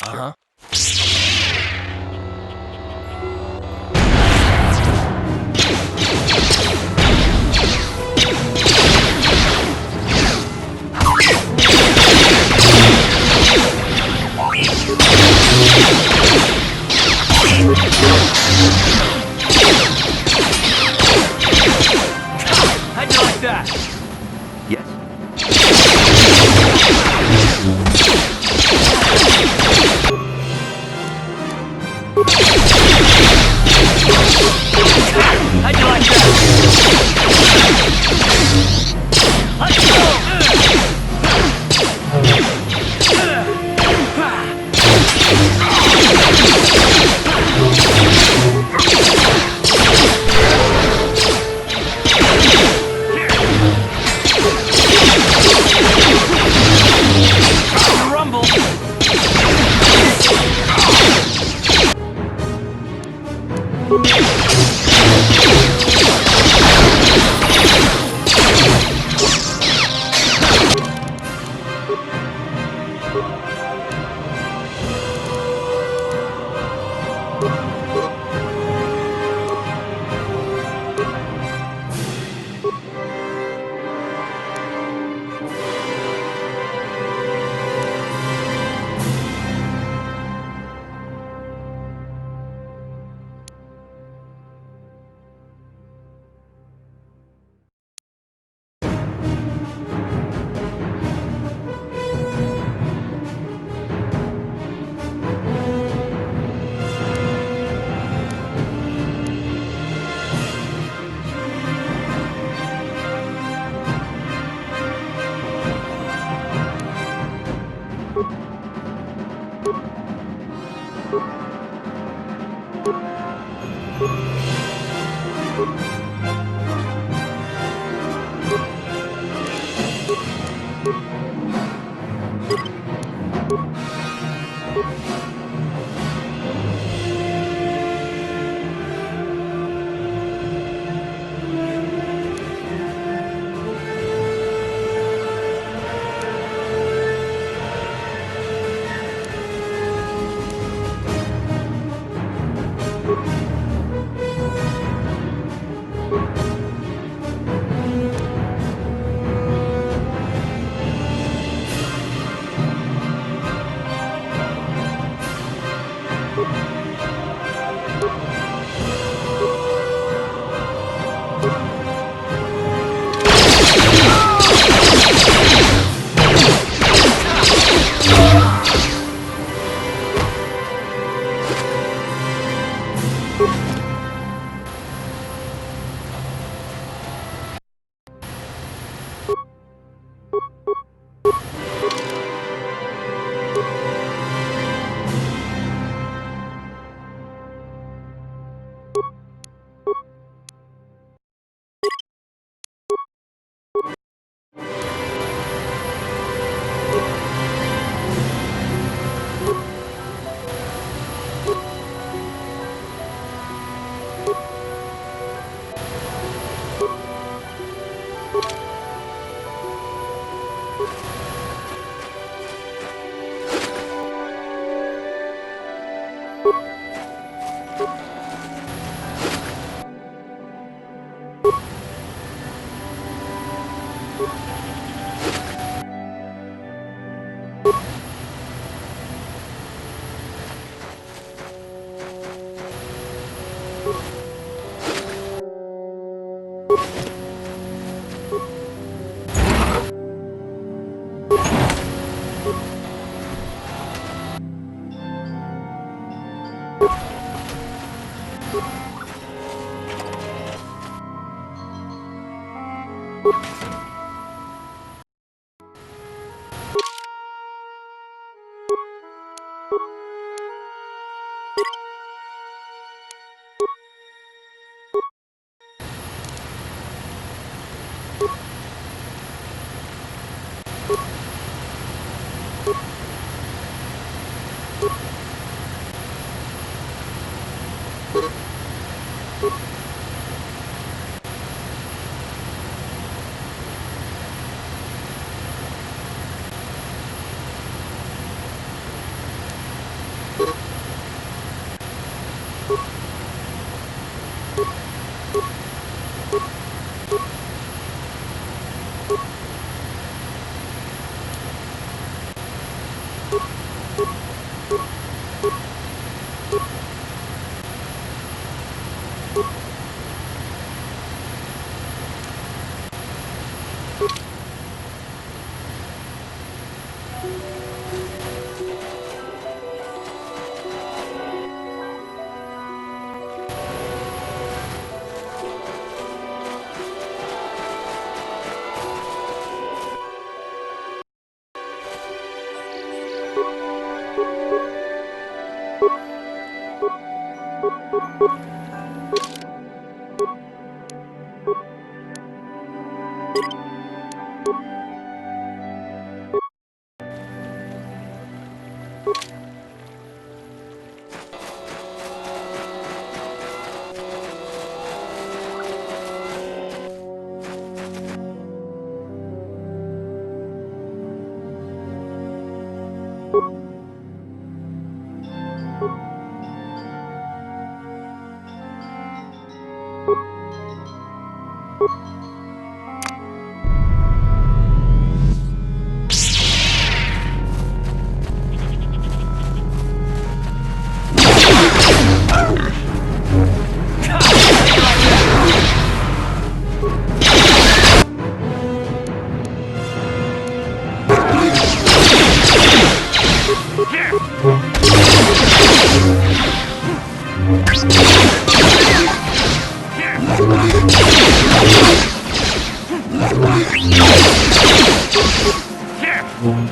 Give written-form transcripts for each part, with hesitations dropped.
Uh-huh. How'd you like that? Yes. How'd you like that? Let's go! Rumble!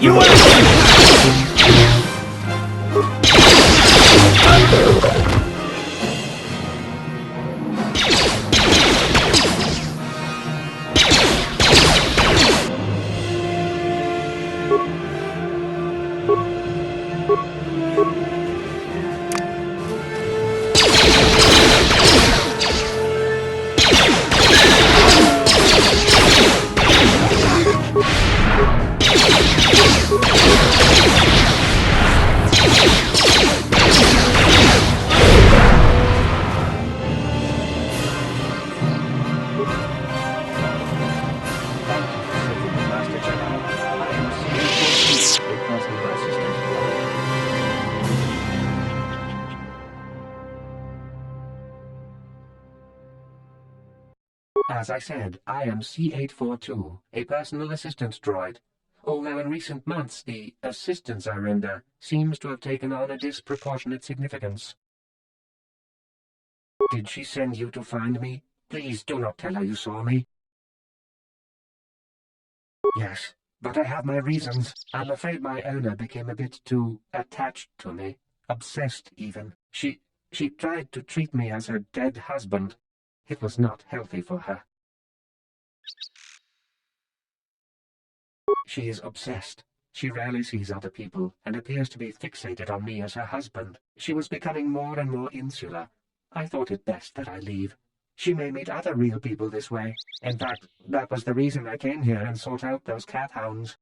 You are... As I said, I am C842, a personal assistant droid. Although in recent months the assistance I render seems to have taken on a disproportionate significance. Did she send you to find me? Please do not tell her you saw me. Yes, but I have my reasons. I'm afraid my owner became a bit too attached to me. Obsessed, even. She tried to treat me as her dead husband. It was not healthy for her. She is obsessed. She rarely sees other people, and appears to be fixated on me as her husband. She was becoming more and more insular. I thought it best that I leave. She may meet other real people this way. In fact, that was the reason I came here and sought out those cat hounds.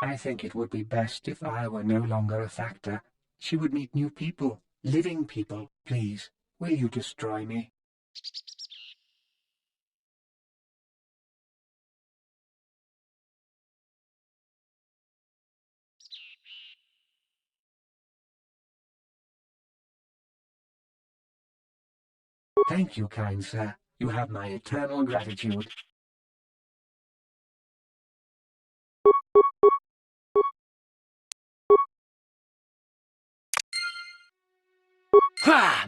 I think it would be best if I were no longer a factor. She would meet new people, living people. Please, will you destroy me? Thank you, kind sir. You have my eternal gratitude. Ha!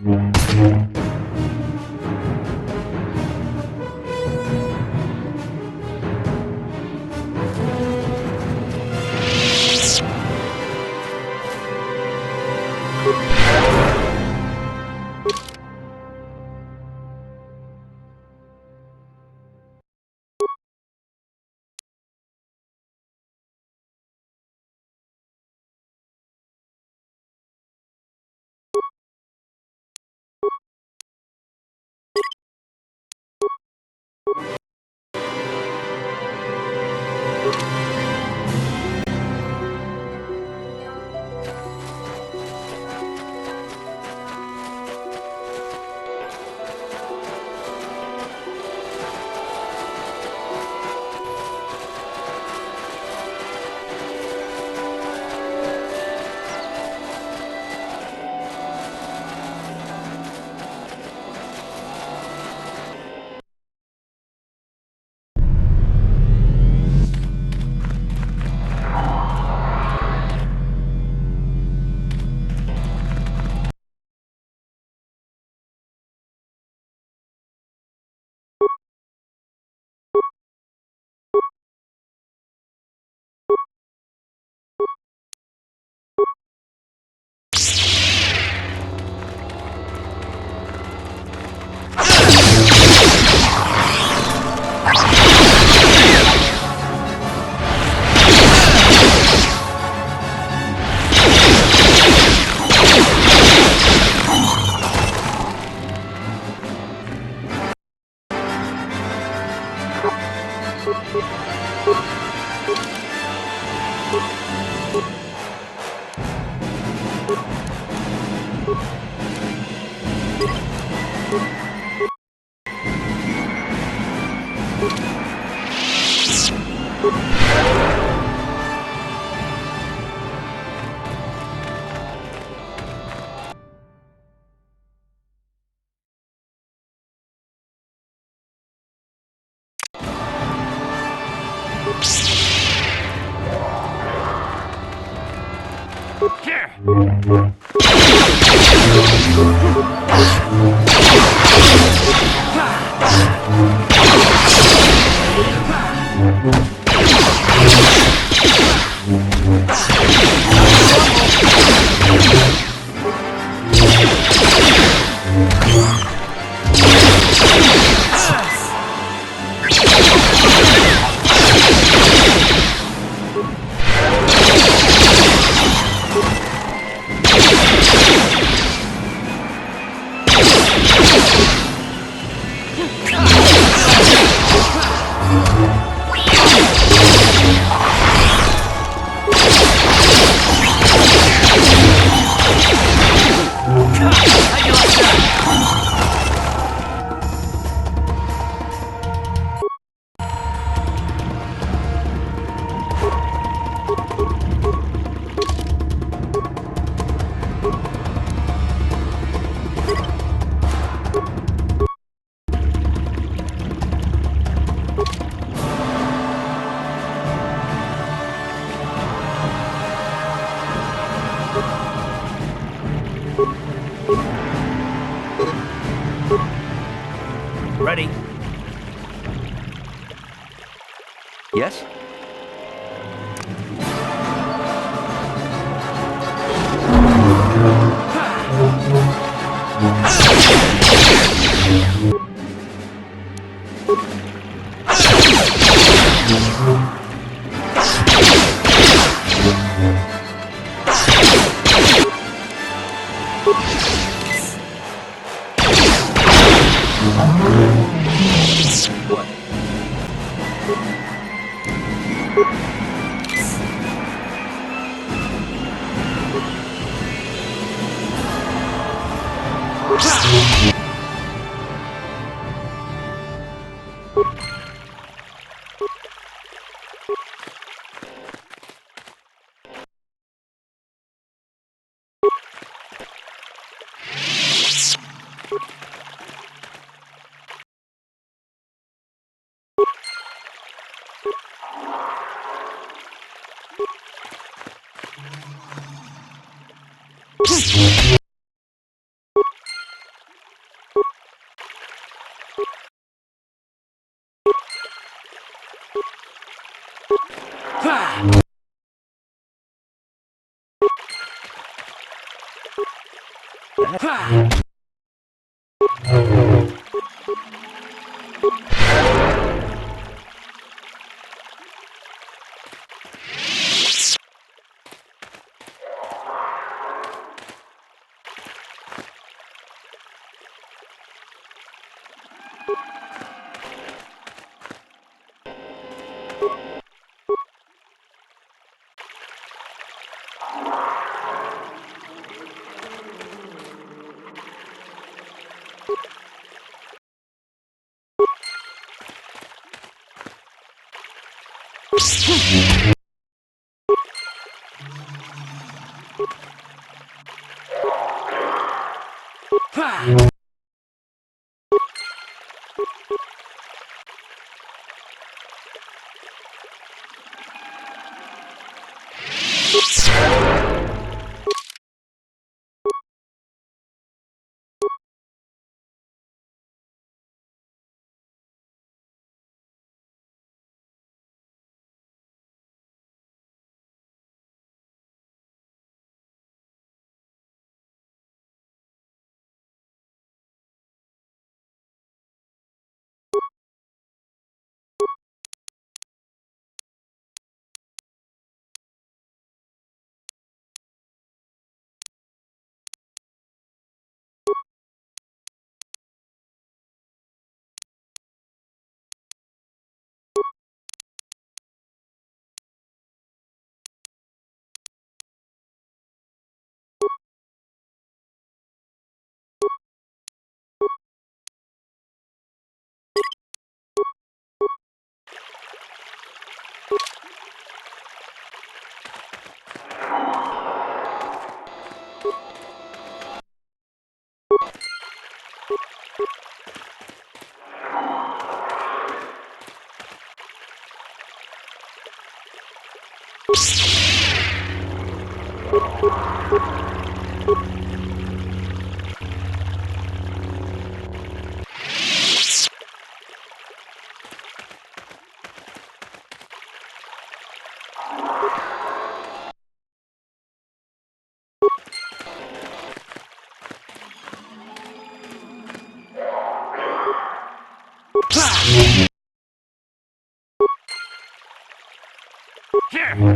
Here!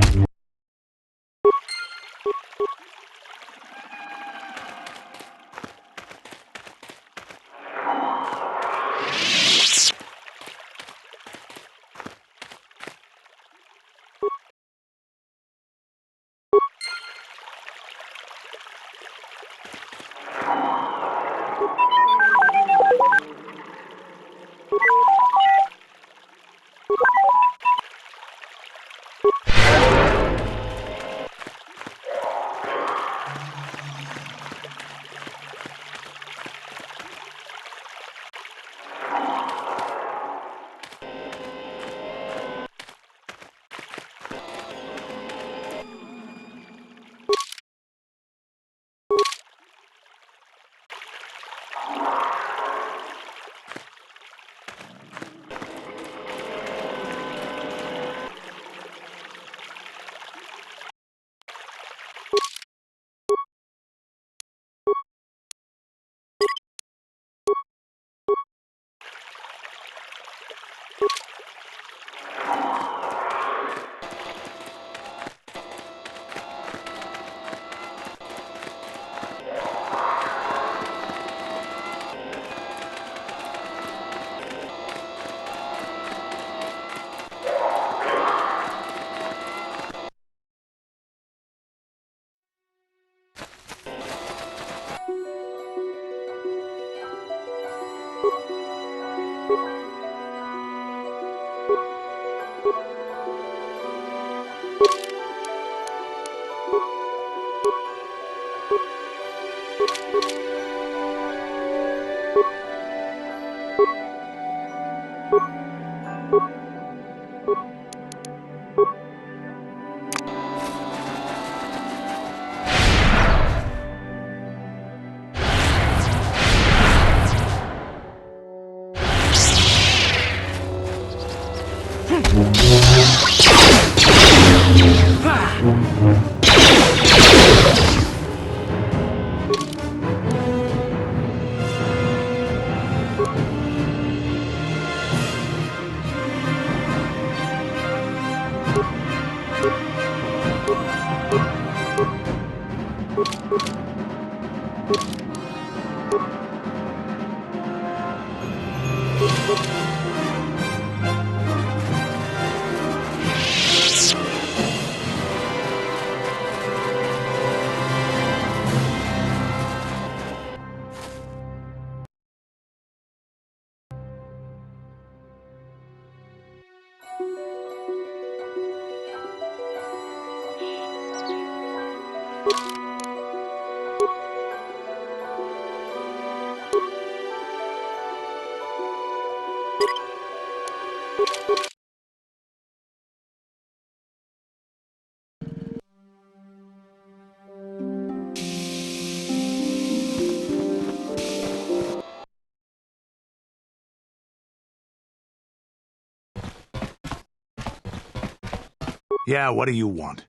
Yeah, what do you want?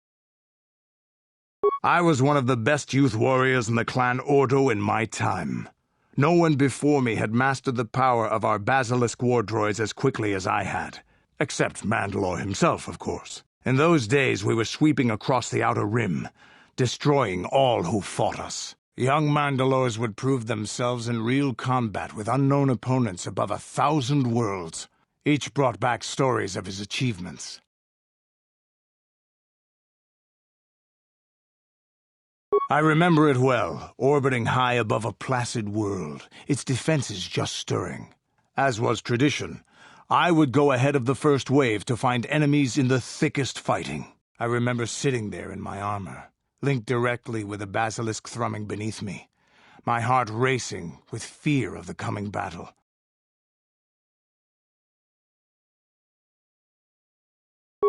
I was one of the best youth warriors in the clan Ordo in my time. No one before me had mastered the power of our basilisk war droids as quickly as I had. Except Mandalore himself, of course. In those days, we were sweeping across the Outer Rim, destroying all who fought us. Young Mandalores would prove themselves in real combat with unknown opponents above 1,000 worlds. Each brought back stories of his achievements. I remember it well, orbiting high above a placid world, its defenses just stirring. As was tradition, I would go ahead of the first wave to find enemies in the thickest fighting. I remember sitting there in my armor, linked directly with a basilisk thrumming beneath me, my heart racing with fear of the coming battle.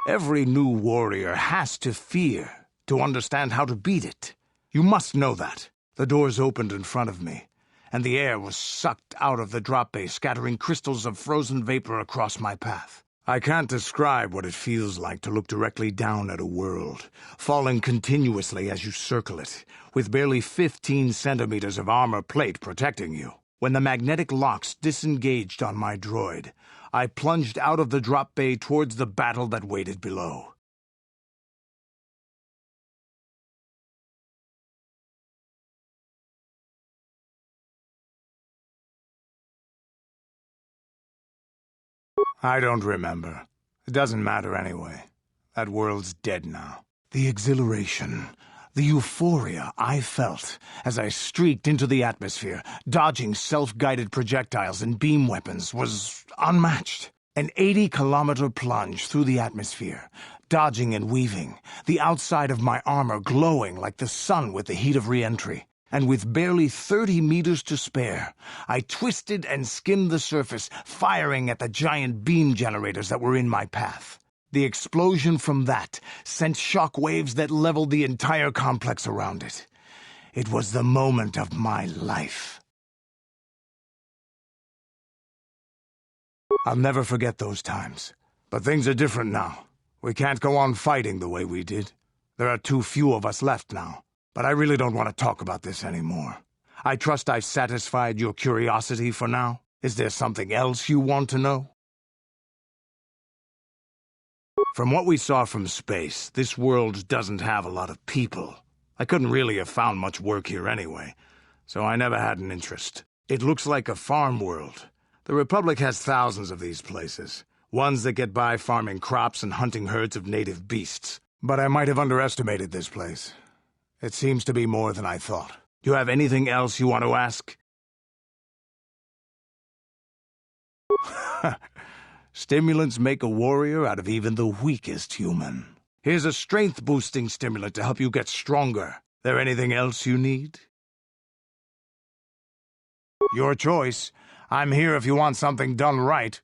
Every new warrior has to fear to understand how to beat it. You must know that. The doors opened in front of me, and the air was sucked out of the drop bay, scattering crystals of frozen vapor across my path. I can't describe what it feels like to look directly down at a world, falling continuously as you circle it, with barely 15 centimeters of armor plate protecting you. When the magnetic locks disengaged on my droid, I plunged out of the drop bay towards the battle that waited below. I don't remember. It doesn't matter anyway. That world's dead now. The exhilaration, the euphoria I felt as I streaked into the atmosphere, dodging self-guided projectiles and beam weapons, was unmatched. An 80-kilometer plunge through the atmosphere, dodging and weaving, the outside of my armor glowing like the sun with the heat of re-entry. And with barely 30 meters to spare, I twisted and skimmed the surface, firing at the giant beam generators that were in my path. The explosion from that sent shock waves that leveled the entire complex around it. It was the moment of my life. I'll never forget those times. But things are different now. We can't go on fighting the way we did. There are too few of us left now. But I really don't want to talk about this anymore. I trust I've satisfied your curiosity for now. Is there something else you want to know? From what we saw from space, this world doesn't have a lot of people. I couldn't really have found much work here anyway, so I never had an interest. It looks like a farm world. The Republic has thousands of these places, ones that get by farming crops and hunting herds of native beasts. But I might have underestimated this place. It seems to be more than I thought. Do you have anything else you want to ask? Stimulants make a warrior out of even the weakest human. Here's a strength-boosting stimulant to help you get stronger. There anything else you need? Your choice. I'm here if you want something done right.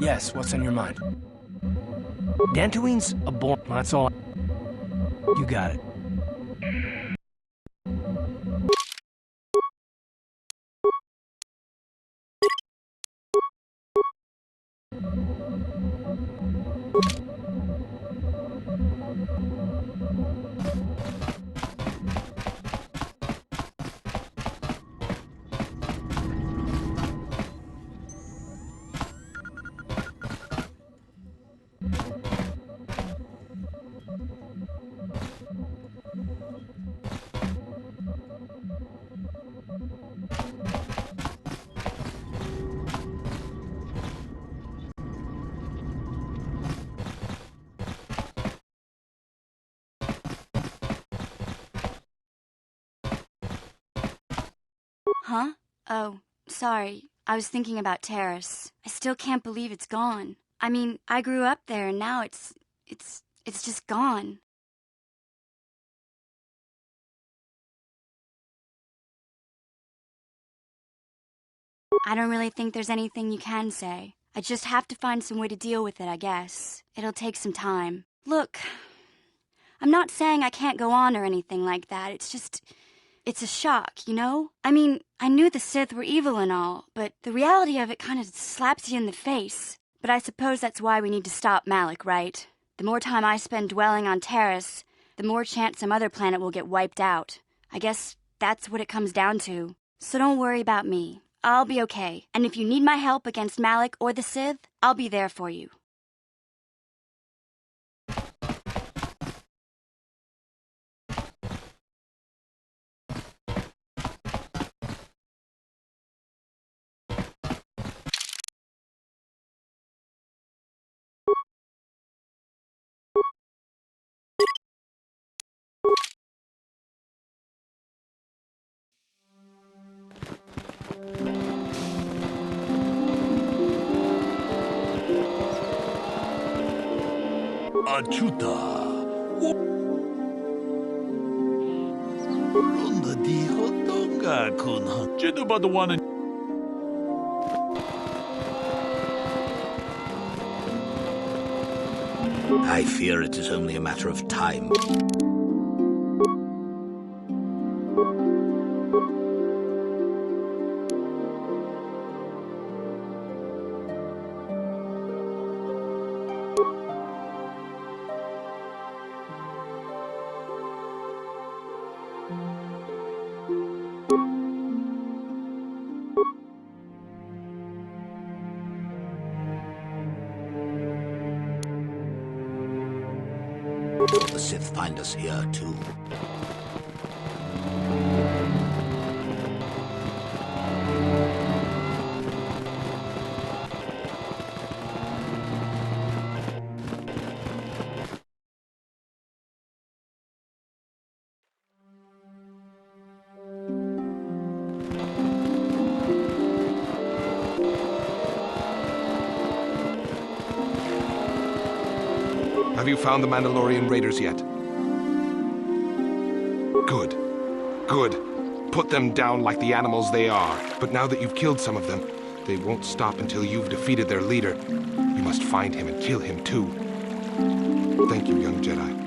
Yes, what's on your mind? Dantooine's a born. That's all. You got it. Huh? Oh, sorry. I was thinking about Terrace. I still can't believe it's gone. I mean, I grew up there and now it's just gone. I don't really think there's anything you can say. I just have to find some way to deal with it, I guess. It'll take some time. Look, I'm not saying I can't go on or anything like that. It's a shock, you know? I mean, I knew the Sith were evil and all, but the reality of it kind of slaps you in the face. But I suppose that's why we need to stop Malik, right? The more time I spend dwelling on Terrace, the more chance some other planet will get wiped out. I guess that's what it comes down to. So don't worry about me. I'll be okay. And if you need my help against Malik or the Sith, I'll be there for you. Achuta. Ronda di hotonga kun. Jedu ba the one in. I fear it is only a matter of time. Will the Sith find us here, too? Have you found the Mandalorian raiders yet? Good. Good. Put them down like the animals they are. But now that you've killed some of them, they won't stop until you've defeated their leader. You must find him and kill him too. Thank you, young Jedi.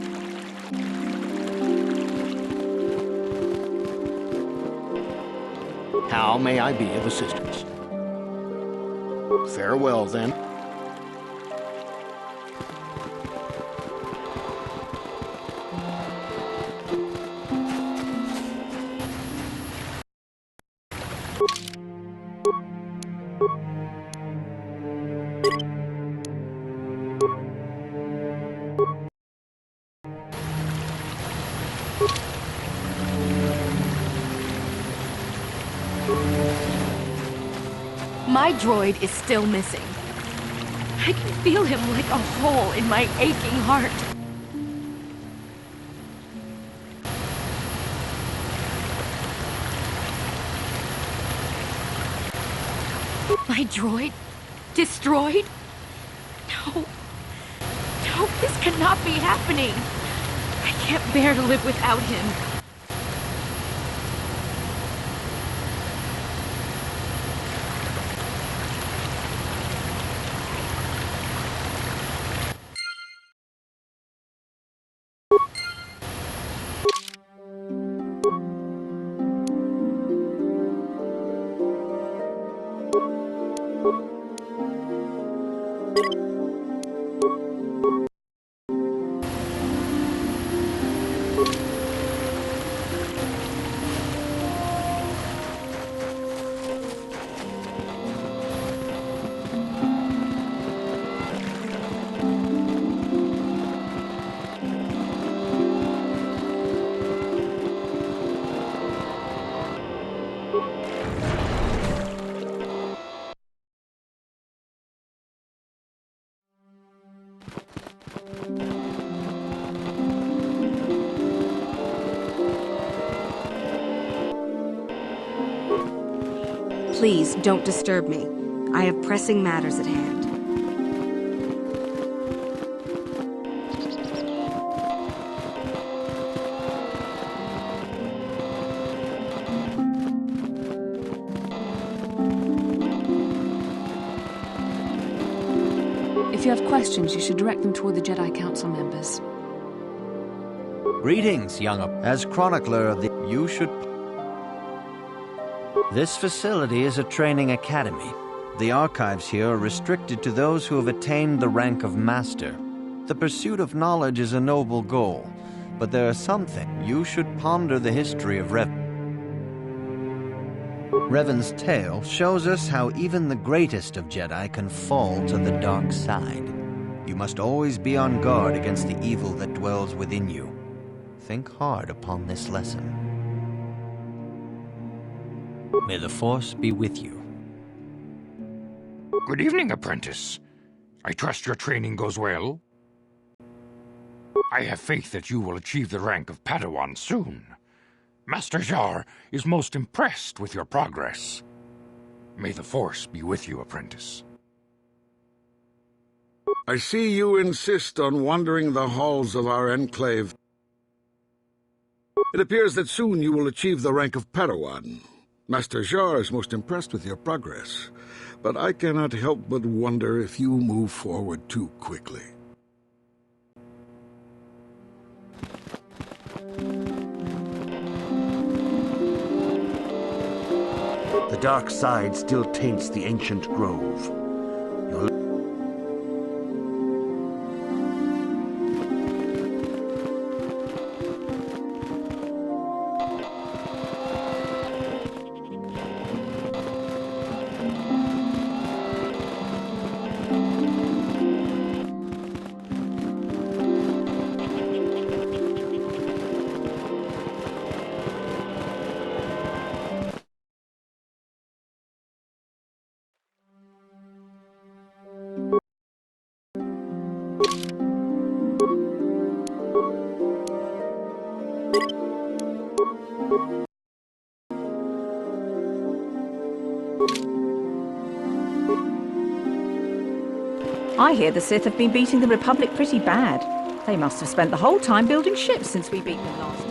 How may I be of assistance? Farewell, then. My droid is still missing. I can feel him like a hole in my aching heart. My droid? Destroyed? No. No, this cannot be happening. I can't bear to live without him. Please, don't disturb me. I have pressing matters at hand. If you have questions, you should direct them toward the Jedi Council members. Greetings, young. As chronicler of the... You should... This facility is a training academy. The archives here are restricted to those who have attained the rank of master. The pursuit of knowledge is a noble goal, but there are some things. You should ponder the history of Revan's tale shows us how even the greatest of Jedi can fall to the dark side. You must always be on guard against the evil that dwells within you. Think hard upon this lesson. May the Force be with you. Good evening, apprentice. I trust your training goes well. I have faith that you will achieve the rank of Padawan soon. Master Jar is most impressed with your progress. May the Force be with you, apprentice. I see you insist on wandering the halls of our enclave. It appears that soon you will achieve the rank of Padawan. Master Jar is most impressed with your progress, but I cannot help but wonder if you move forward too quickly. The dark side still taints the ancient grove. I hear the Sith have been beating the Republic pretty bad. They must have spent the whole time building ships since we beat them last time.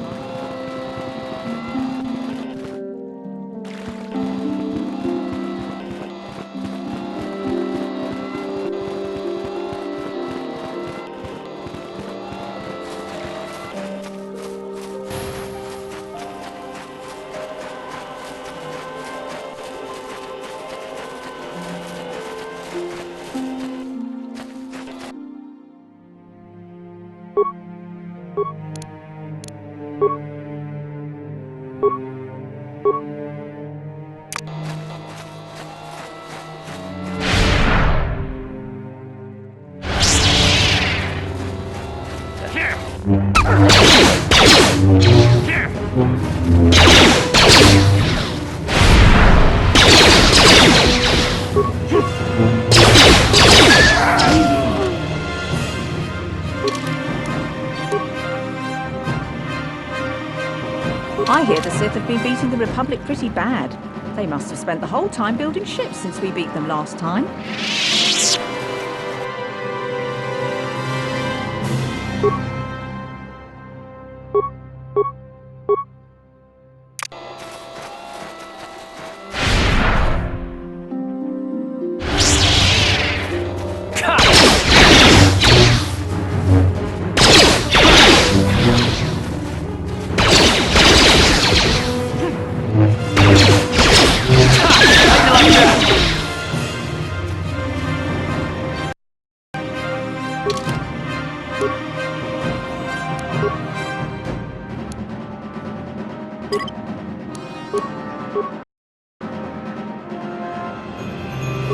I hear the Sith have been beating the Republic pretty bad. They must have spent the whole time building ships since we beat them last time.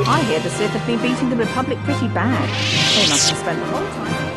I hear the Sith have been beating the Republic pretty bad. They must have spent the whole time...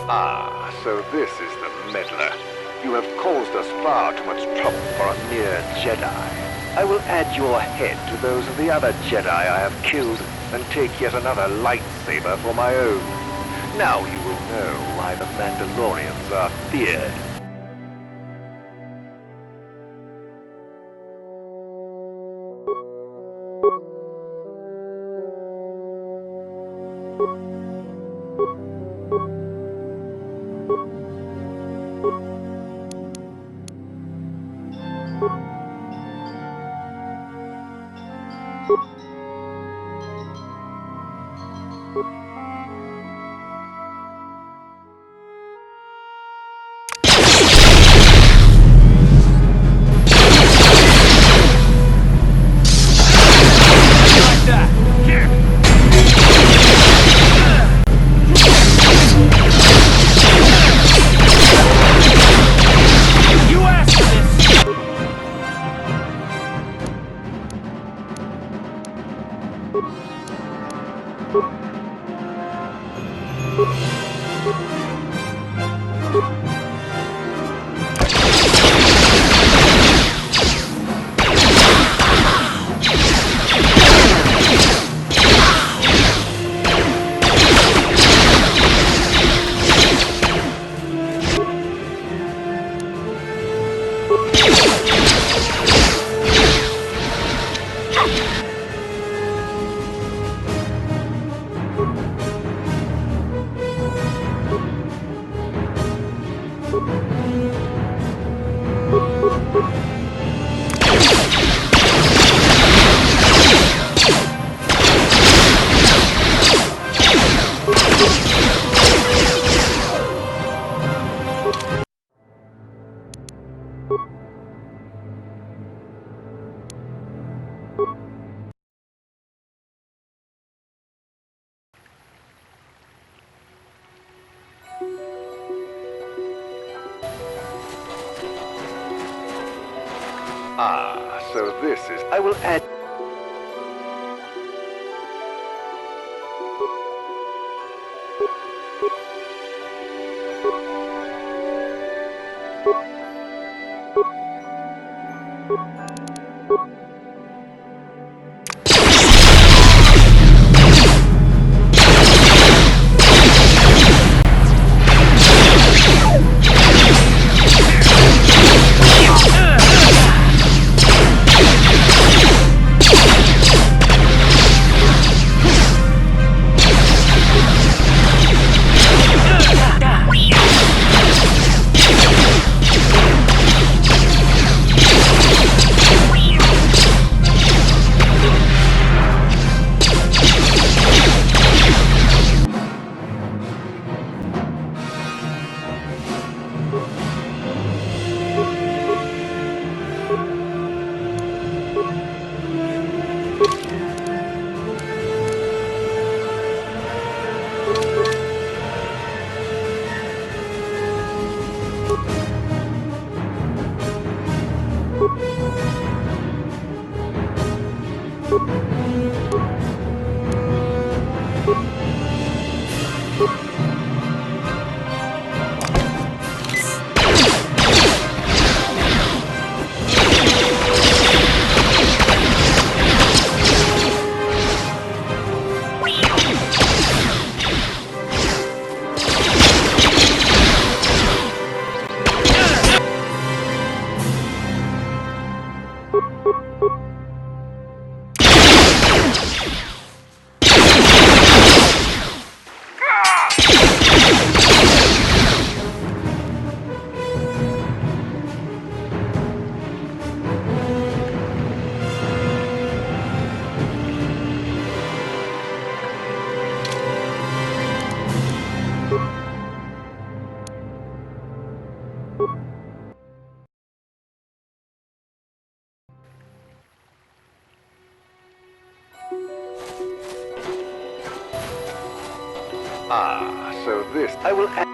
Ah, so this is the meddler. You have caused us far too much trouble for a mere Jedi. I will add your head to those of the other Jedi I have killed and take yet another lightsaber for my own. Now you will know why the Mandalorians are feared. Ah, so this is... I will add... Ah, so this... I will add...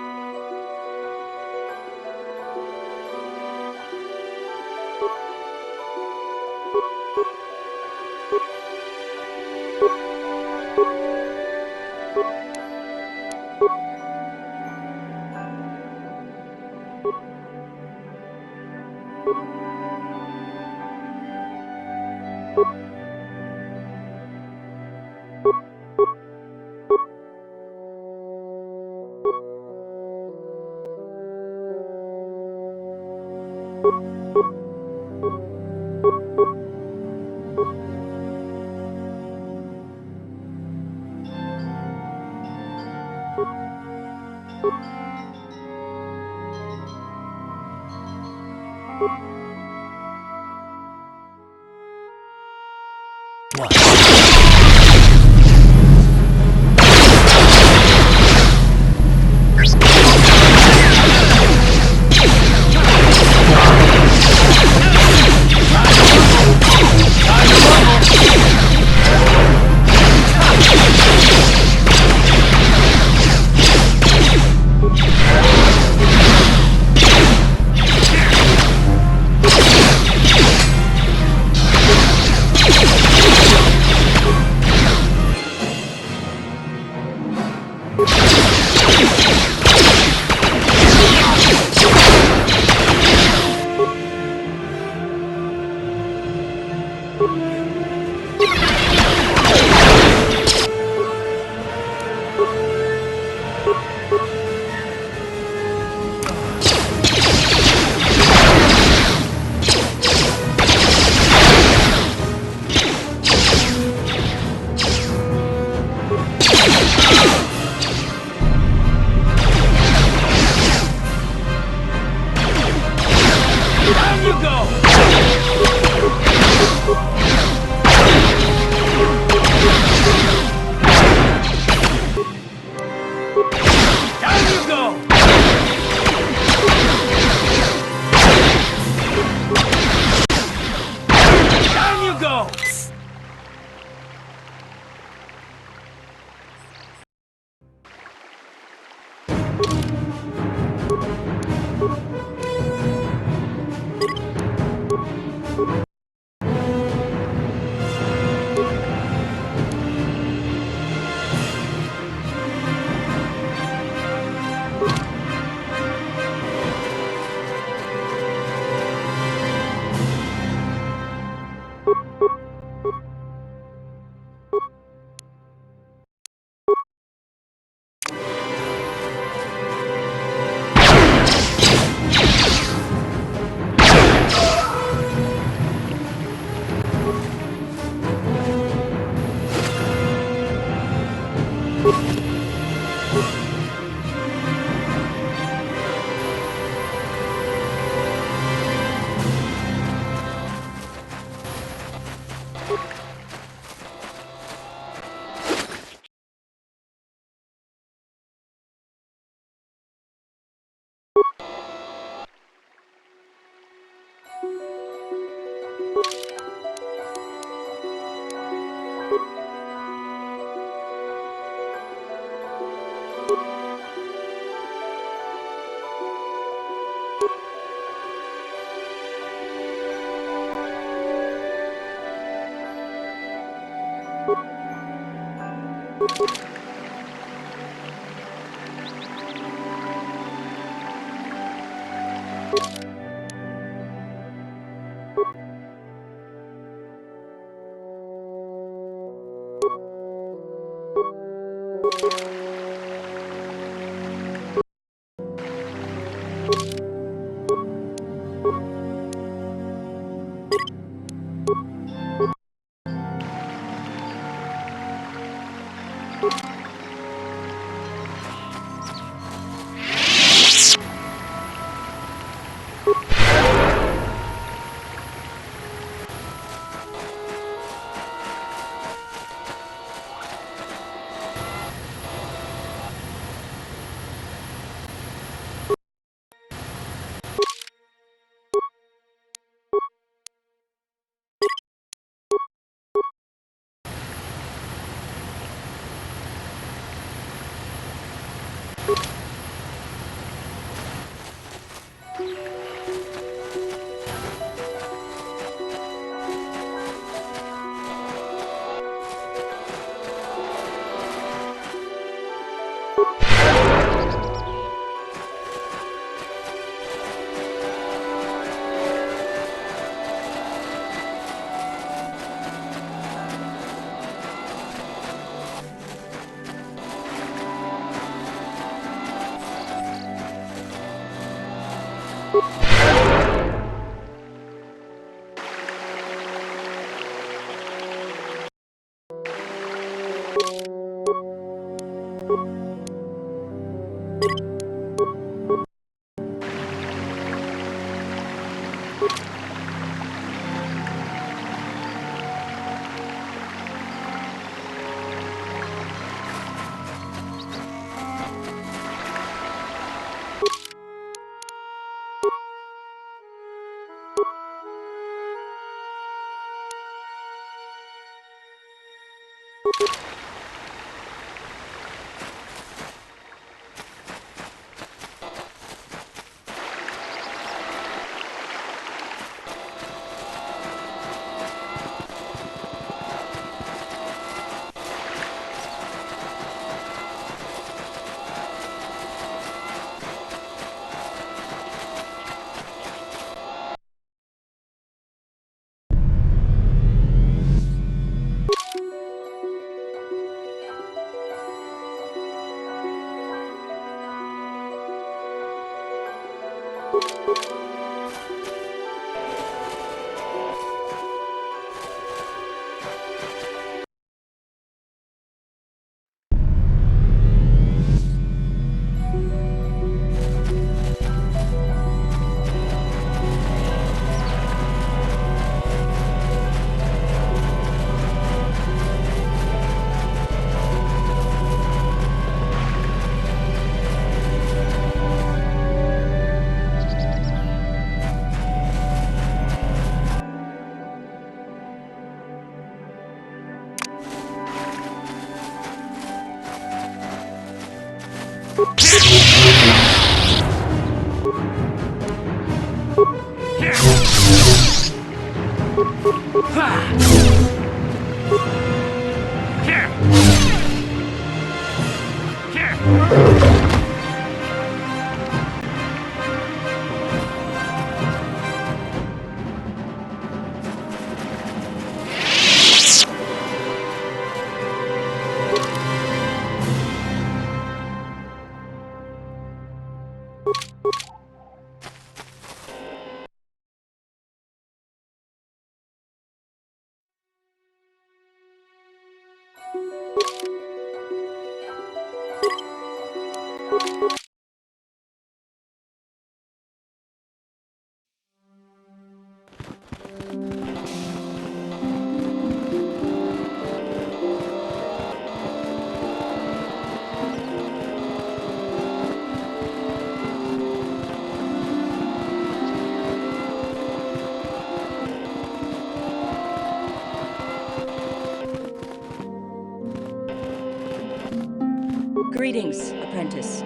Greetings, apprentice.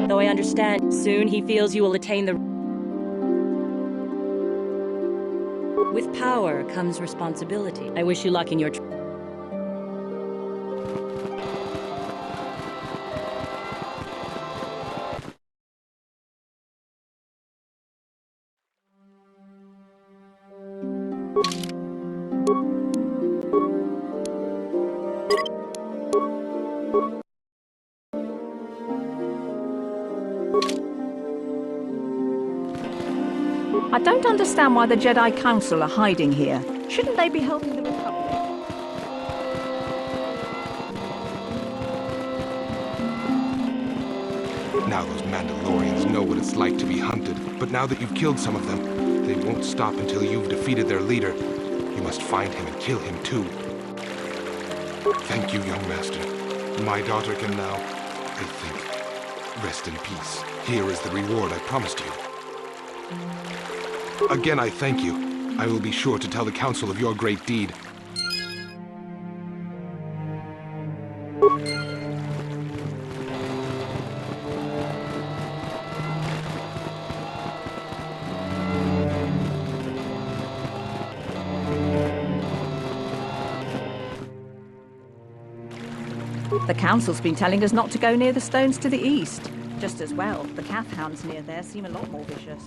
Though I understand, soon he feels you will attain the... With power comes responsibility. I wish you luck in your... I don't understand why the Jedi Council are hiding here. Shouldn't they be helping the Republic? Now those Mandalorians know what it's like to be hunted, but now that you've killed some of them, they won't stop until you've defeated their leader. You must find him and kill him too. Thank you, young master. My daughter can now, I think, rest in peace. Here is the reward I promised you. Again, I thank you. I will be sure to tell the Council of your great deed. The Council's been telling us not to go near the stones to the east. Just as well, the calf hounds near there seem a lot more vicious.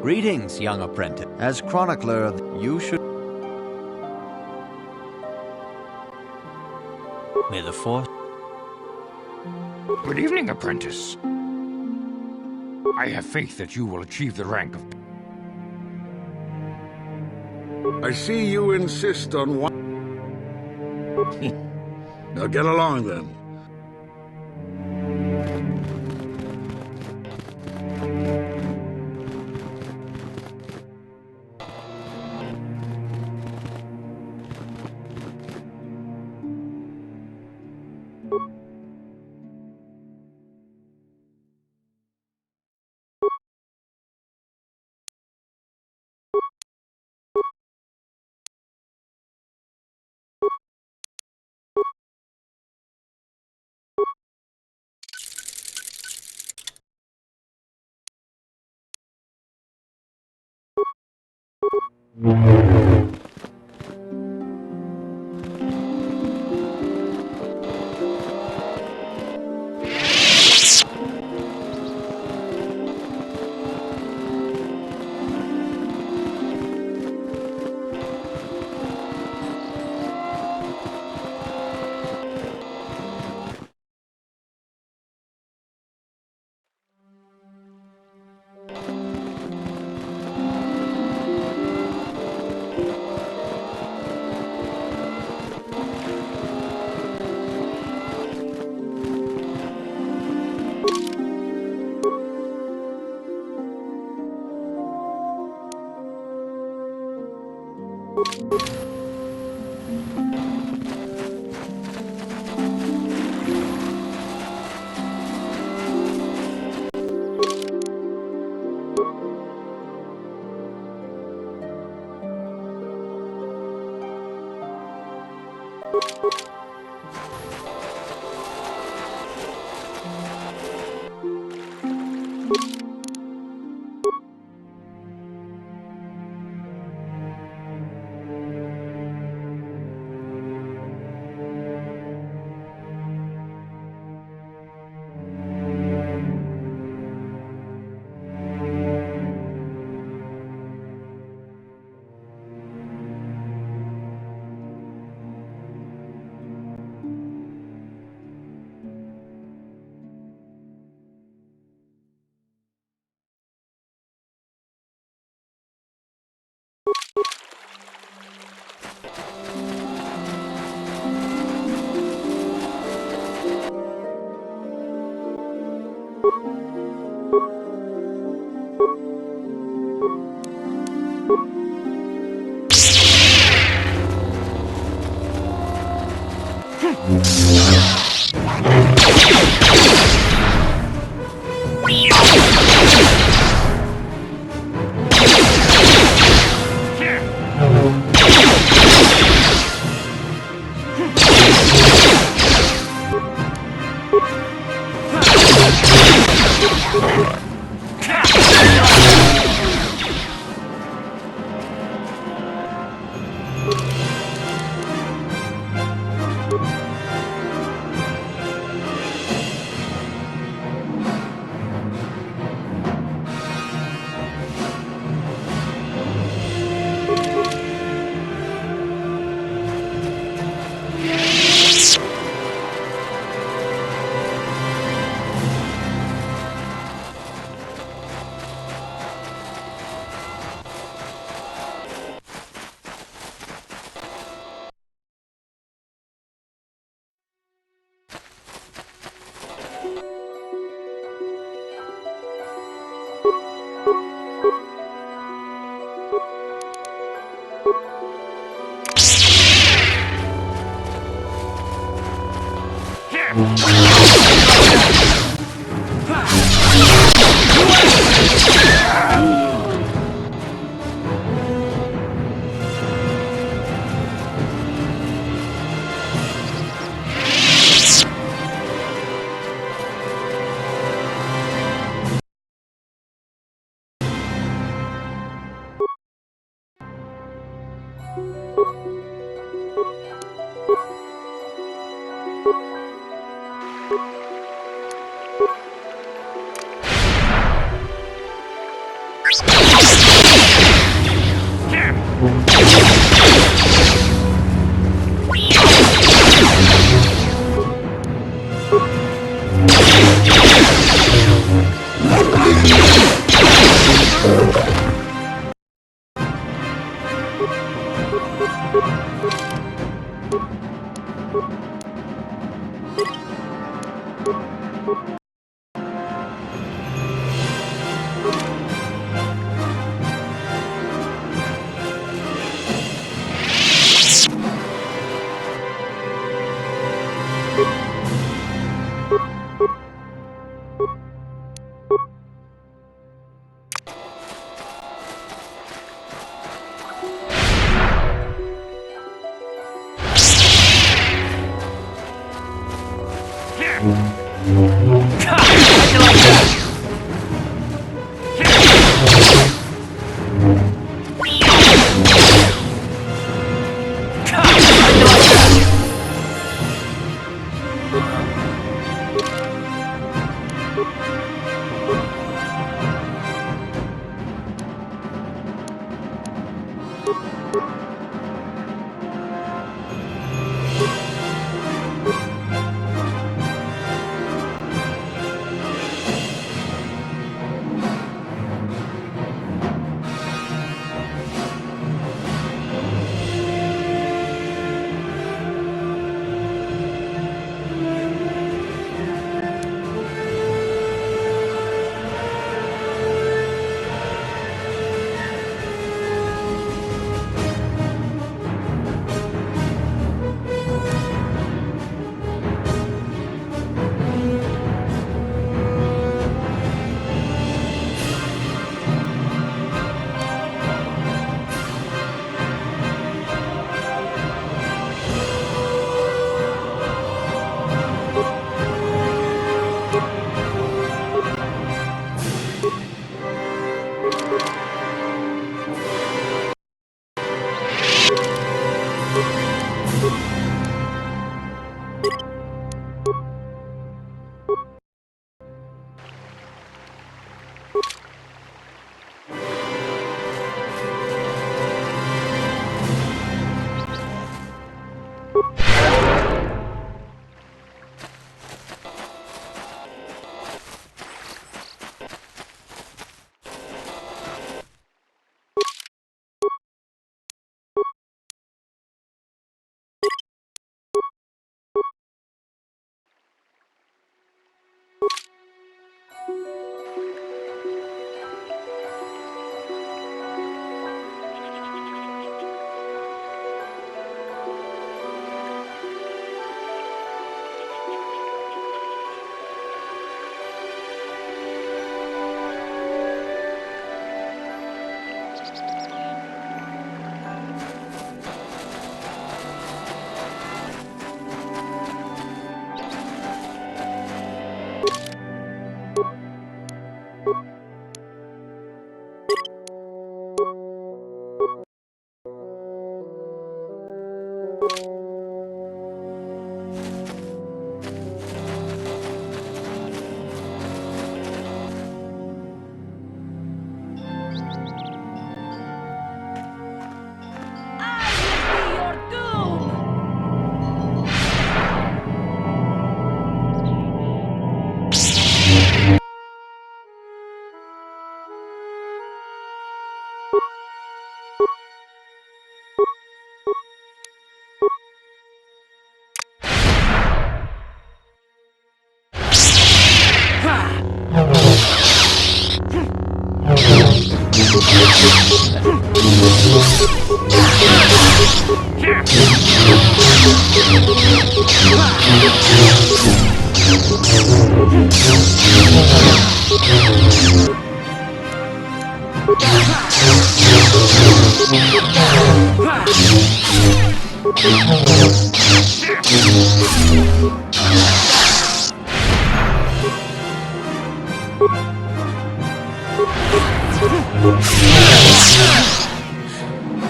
Greetings, young apprentice. As chronicler, you should... May the Force... Good evening, apprentice. I have faith that you will achieve the rank of... I see you insist on one... Now get along, then.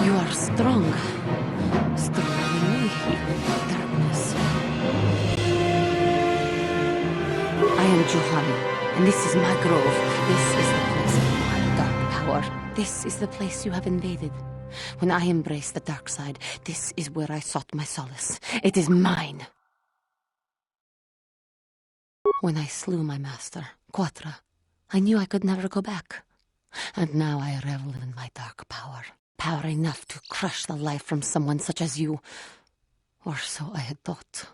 You are strong. Stronger than me, even in darkness. I am Juhani, and this is my grove. This is the place of my dark power. This is the place you have invaded. When I embraced the dark side, this is where I sought my solace. It is mine. When I slew my master, Quatra, I knew I could never go back. And now I revel in my dark power. Power enough to crush the life from someone such as you. Or so I had thought.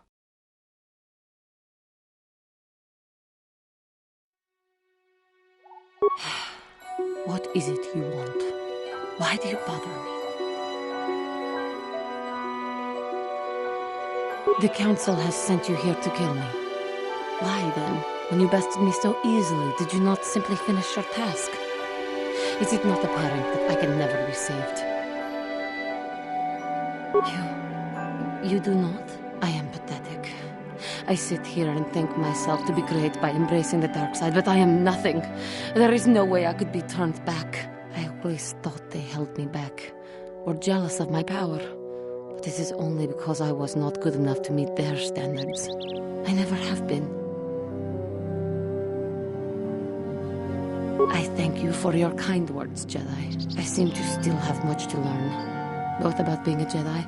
What is it you want? Why do you bother me? The council has sent you here to kill me. Why then, when you bested me so easily, did you not simply finish your task? Is it not apparent that I can never be saved? You do not? I am pathetic. I sit here and think myself to be great by embracing the dark side, but I am nothing. There is no way I could be turned back. I always thought they held me back, or jealous of my power. But it is only because I was not good enough to meet their standards. I never have been. I thank you for your kind words, Jedi. I seem to still have much to learn, both about being a Jedi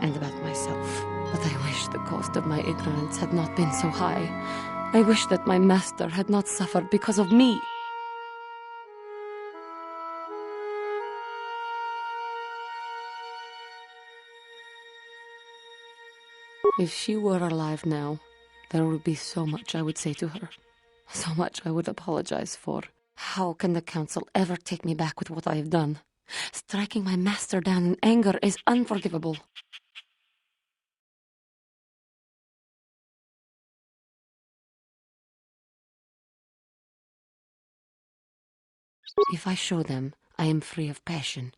and about myself. But I wish the cost of my ignorance had not been so high. I wish that my master had not suffered because of me. If she were alive now, there would be so much I would say to her. So much I would apologize for. How can the council ever take me back with what I have done? Striking my master down in anger is unforgivable. If I show them I am free of passion,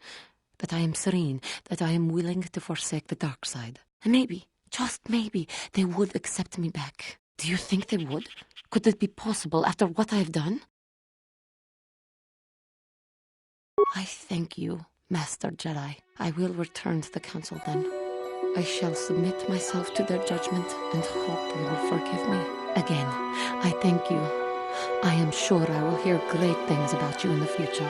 that I am serene, that I am willing to forsake the dark side, maybe, just maybe, they would accept me back. Do you think they would? Could it be possible after what I have done? I thank you, Master Jedi. I will return to the council then. I shall submit myself to their judgment and hope they will forgive me. Again, I thank you. I am sure I will hear great things about you in the future.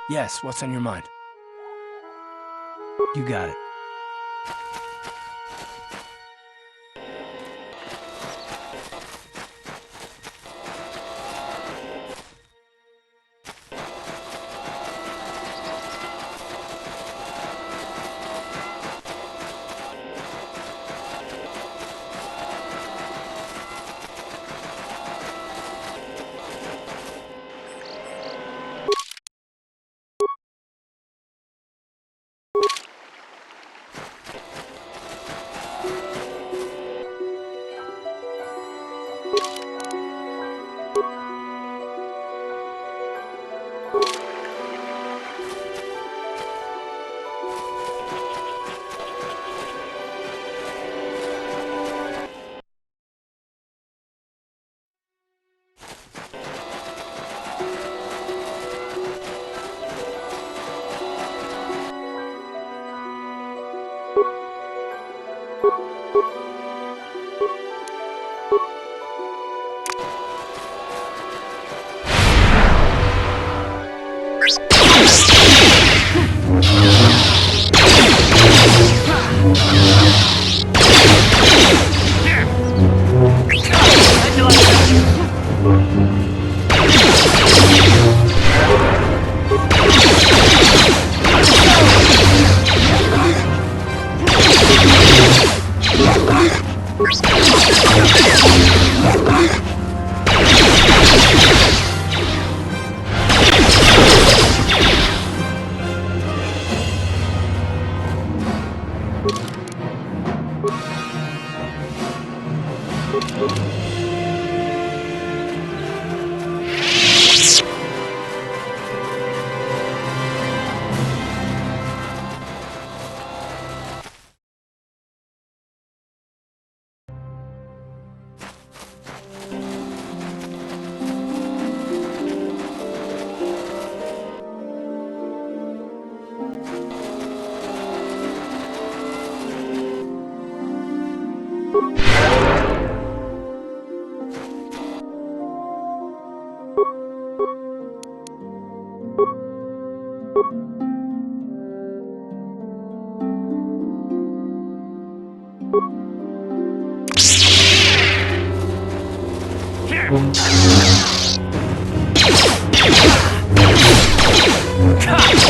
Yes, what's on your mind? You got it.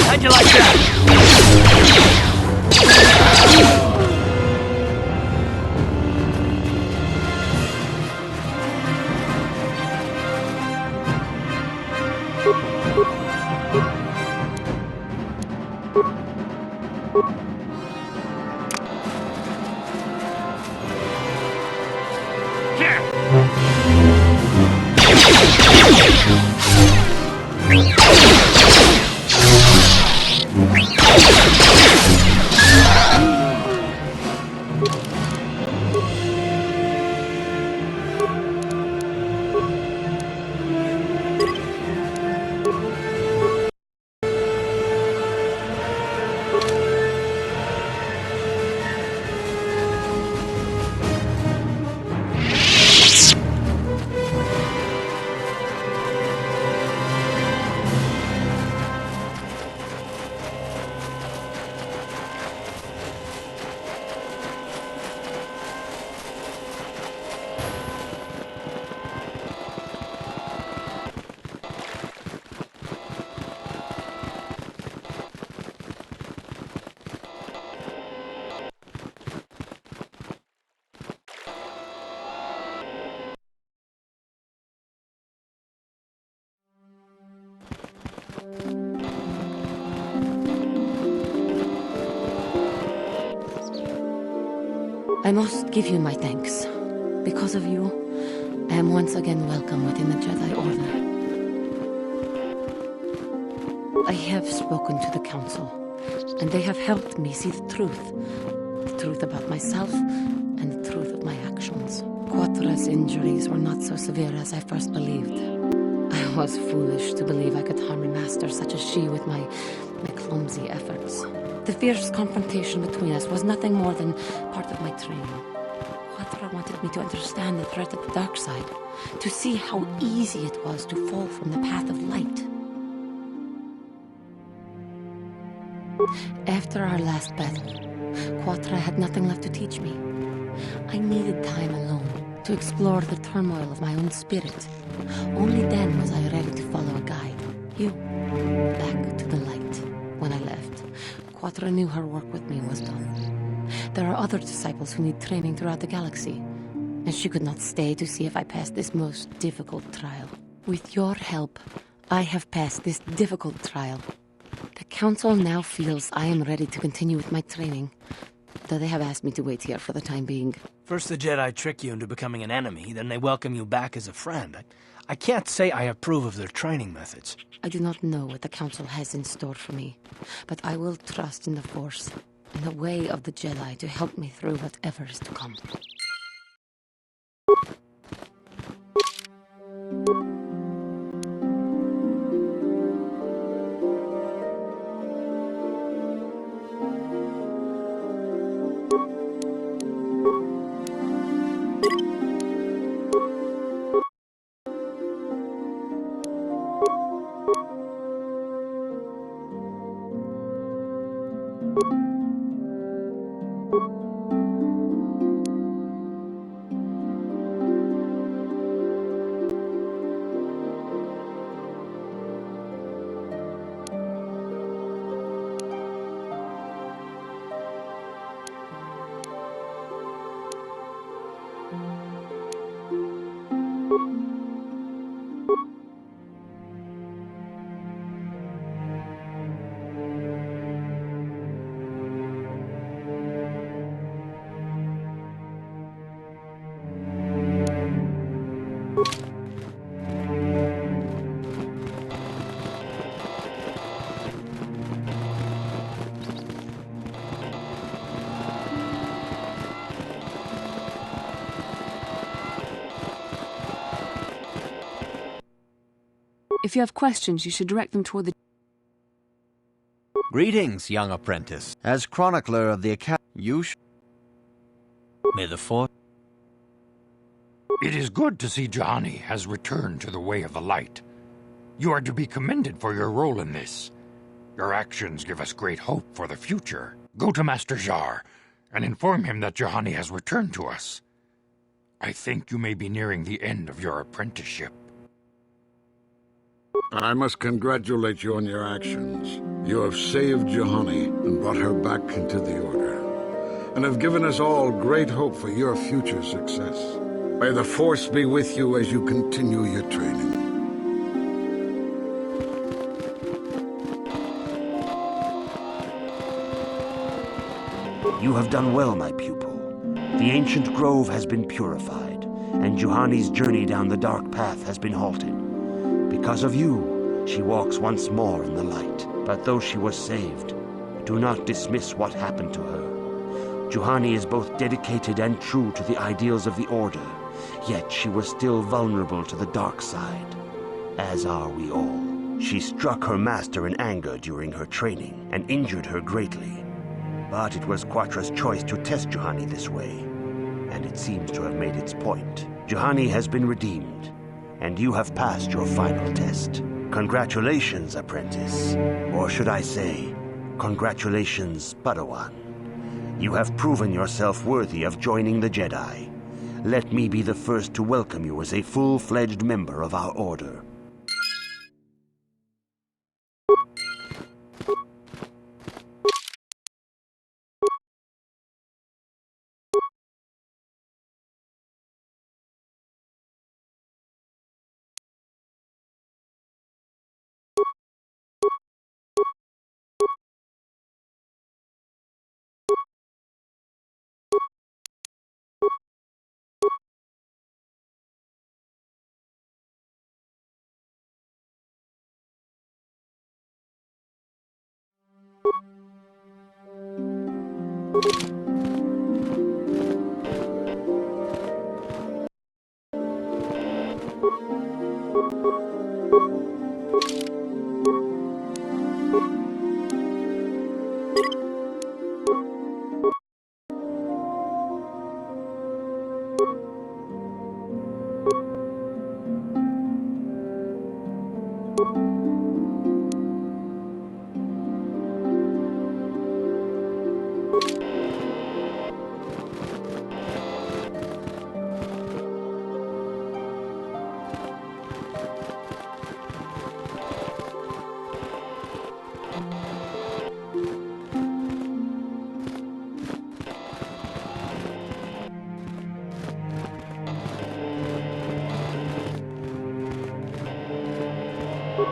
How'd you like that? I must give you my thanks. Because of you, I am once again welcome within the Jedi Order. I have spoken to the Council, and they have helped me see the truth. The truth about myself, and the truth of my actions. Quatra's injuries were not so severe as I first believed. I was foolish to believe I could harm a master such as she with my clumsy efforts. The fierce confrontation between us was nothing more than part of my training. Quatra wanted me to understand the threat of the dark side, to see how easy it was to fall from the path of light. After our last battle, Quatra had nothing left to teach me. I needed time alone to explore the turmoil of my own spirit. Only then was I ready to follow a guide. You. Back to the light. When I left, Quatra knew her work with me was done. There are other disciples who need training throughout the galaxy, and she could not stay to see if I passed this most difficult trial. With your help, I have passed this difficult trial. The Council now feels I am ready to continue with my training, though they have asked me to wait here for the time being. First the Jedi trick you into becoming an enemy, then they welcome you back as a friend. I can't say I approve of their training methods. I do not know what the Council has in store for me, but I will trust in the Force, in the way of the Jedi to help me through whatever is to come. If you have questions, you should direct them toward the... Greetings, young apprentice. As chronicler of the Academy, May the Force... It is good to see Juhani has returned to the way of the light. You are to be commended for your role in this. Your actions give us great hope for the future. Go to Master Jar and inform him that Juhani has returned to us. I think you may be nearing the end of your apprenticeship. I must congratulate you on your actions. You have saved Juhani and brought her back into the Order, and have given us all great hope for your future success. May the Force be with you as you continue your training. You have done well, my pupil. The ancient grove has been purified, and Juhani's journey down the dark path has been halted. Because of you, she walks once more in the light. But though she was saved, do not dismiss what happened to her. Juhani is both dedicated and true to the ideals of the Order, yet she was still vulnerable to the dark side, as are we all. She struck her master in anger during her training and injured her greatly. But it was Quatra's choice to test Juhani this way, and it seems to have made its point. Juhani has been redeemed, and you have passed your final test. Congratulations, apprentice. Or should I say, congratulations, Padawan. You have proven yourself worthy of joining the Jedi. Let me be the first to welcome you as a full-fledged member of our Order.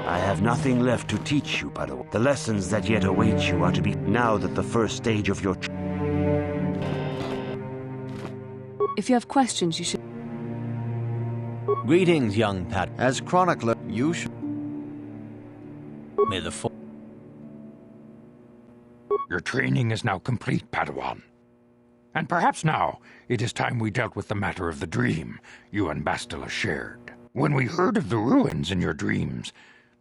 I have nothing left to teach you, Padawan. The lessons that yet await you are to be now that the first stage of your... If you have questions, you should... Greetings, young Pad. As chronicler, you should... May the Force... Your training is now complete, Padawan. And perhaps now it is time we dealt with the matter of the dream you and Bastila shared. When we heard of the ruins in your dreams,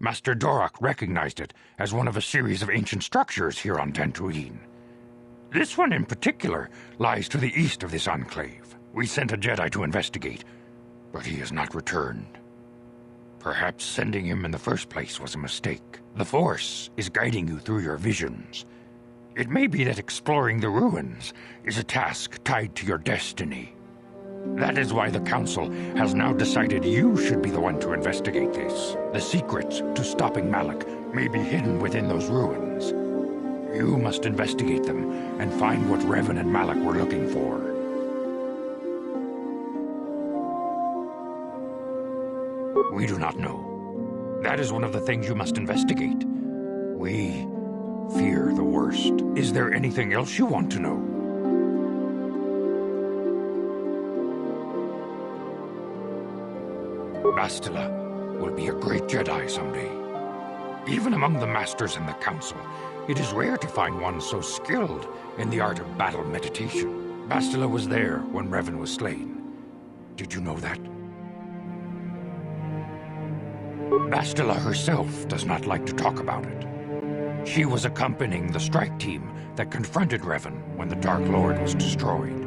Master Dorak recognized it as one of a series of ancient structures here on Dantooine. This one in particular lies to the east of this enclave. We sent a Jedi to investigate, but he has not returned. Perhaps sending him in the first place was a mistake. The Force is guiding you through your visions. It may be that exploring the ruins is a task tied to your destiny. That is why the Council has now decided you should be the one to investigate this. The secrets to stopping Malak may be hidden within those ruins. You must investigate them and find what Revan and Malak were looking for. We do not know. That is one of the things you must investigate. We fear the worst. Is there anything else you want to know? Bastila will be a great Jedi someday. Even among the Masters in the Council, it is rare to find one so skilled in the art of battle meditation. Bastila was there when Revan was slain. Did you know that? Bastila herself does not like to talk about it. She was accompanying the strike team that confronted Revan when the Dark Lord was destroyed.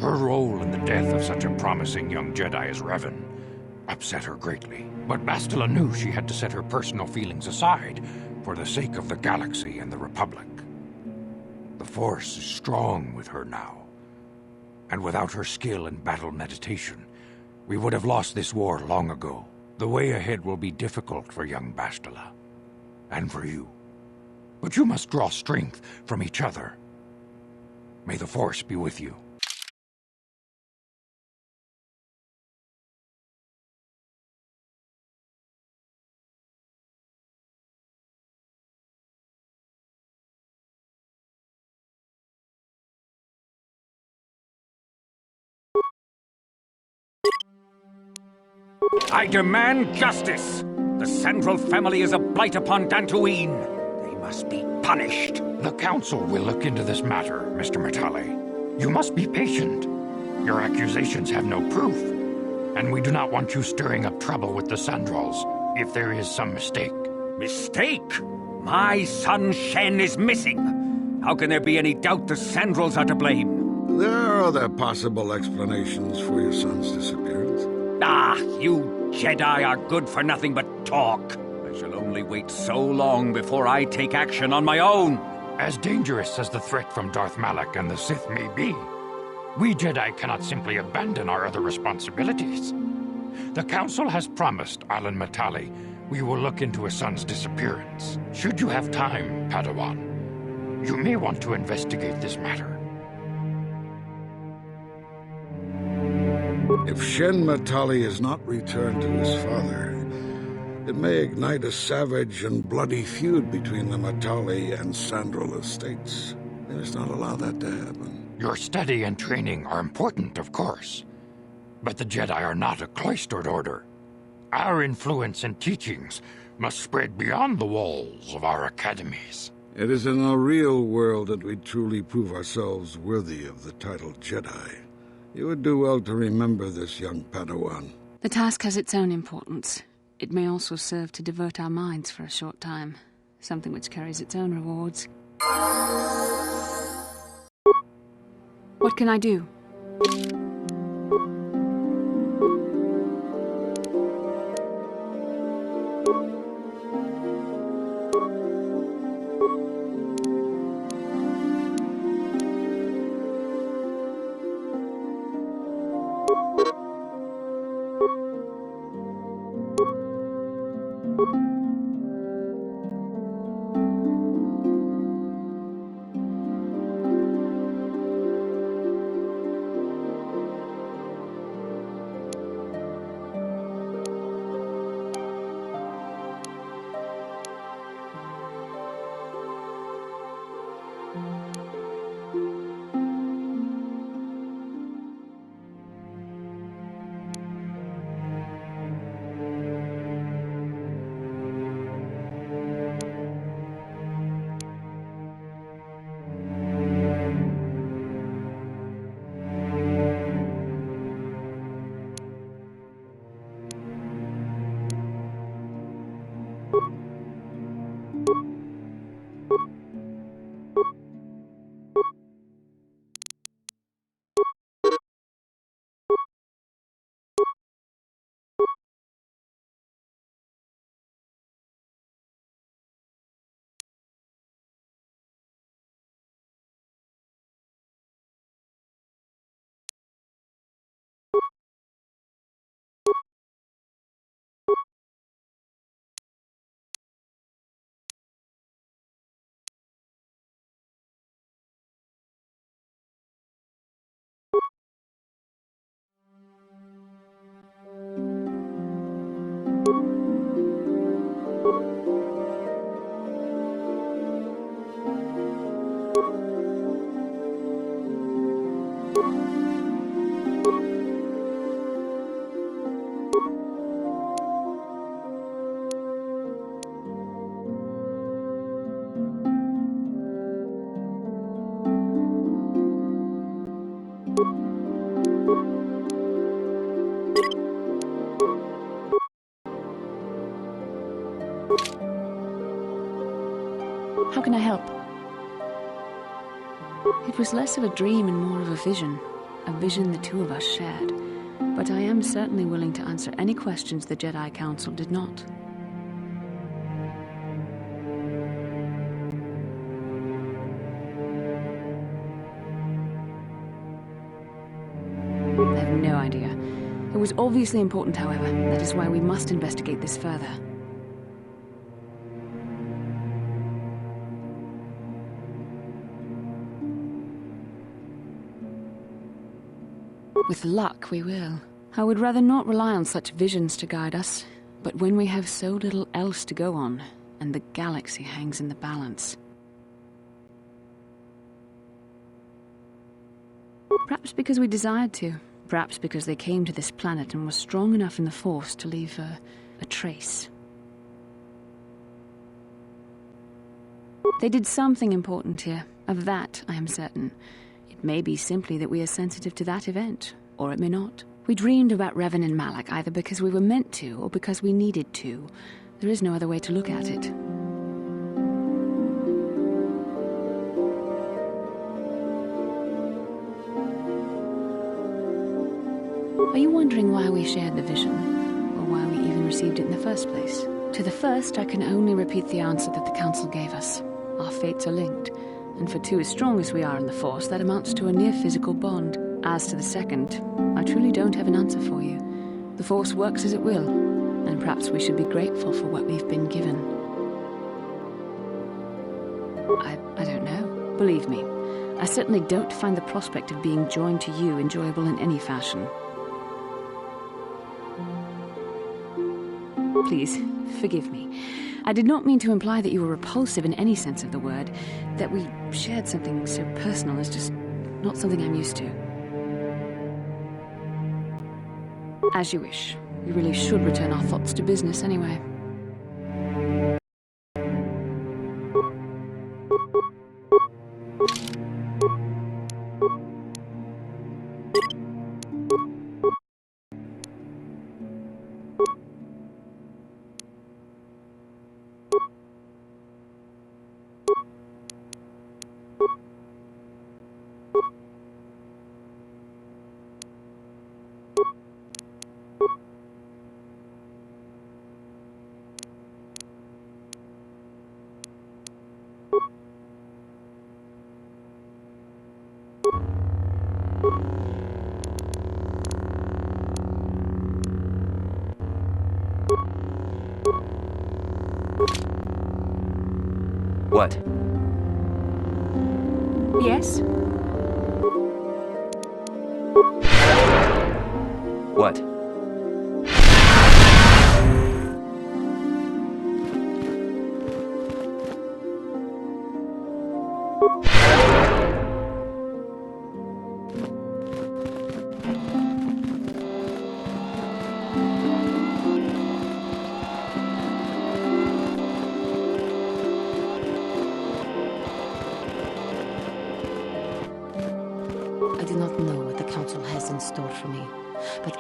Her role in the death of such a promising young Jedi as Revan upset her greatly. But Bastila knew she had to set her personal feelings aside for the sake of the galaxy and the Republic. The Force is strong with her now. And without her skill in battle meditation, we would have lost this war long ago. The way ahead will be difficult for young Bastila. And for you. But you must draw strength from each other. May the Force be with you. I demand justice! The Sandral family is a blight upon Dantooine. They must be punished. The Council will look into this matter, Mr. Matale. You must be patient. Your accusations have no proof, and we do not want you stirring up trouble with the Sandrals if there is some mistake. Mistake? My son Shen is missing. How can there be any doubt the Sandrals are to blame? There are other possible explanations for your son's disappearance. Ah, you Jedi are good for nothing but talk. I shall only wait so long before I take action on my own. As dangerous as the threat from Darth Malak and the Sith may be, we Jedi cannot simply abandon our other responsibilities. The Council has promised Alan Matale we will look into his son's disappearance. Should you have time, Padawan, you may want to investigate this matter. If Shen Matale is not returned to his father, it may ignite a savage and bloody feud between the Matale and Sandral estates. We must not allow that to happen. Your study and training are important, of course. But the Jedi are not a cloistered order. Our influence and teachings must spread beyond the walls of our academies. It is in the real world that we truly prove ourselves worthy of the title Jedi. You would do well to remember this, young Padawan. The task has its own importance. It may also serve to divert our minds for a short time, something which carries its own rewards. What can I do? How can I help? It was less of a dream and more of a vision the two of us shared. But I am certainly willing to answer any questions the Jedi Council did not. I have no idea. It was obviously important, however. That is why we must investigate this further. With luck, we will. I would rather not rely on such visions to guide us, but when we have so little else to go on, and the galaxy hangs in the balance. Perhaps because we desired to. Perhaps because they came to this planet and were strong enough in the Force to leave a trace. They did something important here. Of that, I am certain. It may be simply that we are sensitive to that event, or it may not. We dreamed about Revan and Malak either because we were meant to, or because we needed to. There is no other way to look at it. Are you wondering why we shared the vision, or why we even received it in the first place? To the first, I can only repeat the answer that the Council gave us. Our fates are linked, and for two as strong as we are in the Force, that amounts to a near-physical bond. As to the second, I truly don't have an answer for you. The Force works as it will, and perhaps we should be grateful for what we've been given. I don't know. Believe me, I certainly don't find the prospect of being joined to you enjoyable in any fashion. Please, forgive me. I did not mean to imply that you were repulsive in any sense of the word. That we shared something so personal is just not something I'm used to. As you wish. We really should return our thoughts to business anyway. What? Yes? What? I do not know what the Council has in store for me, but...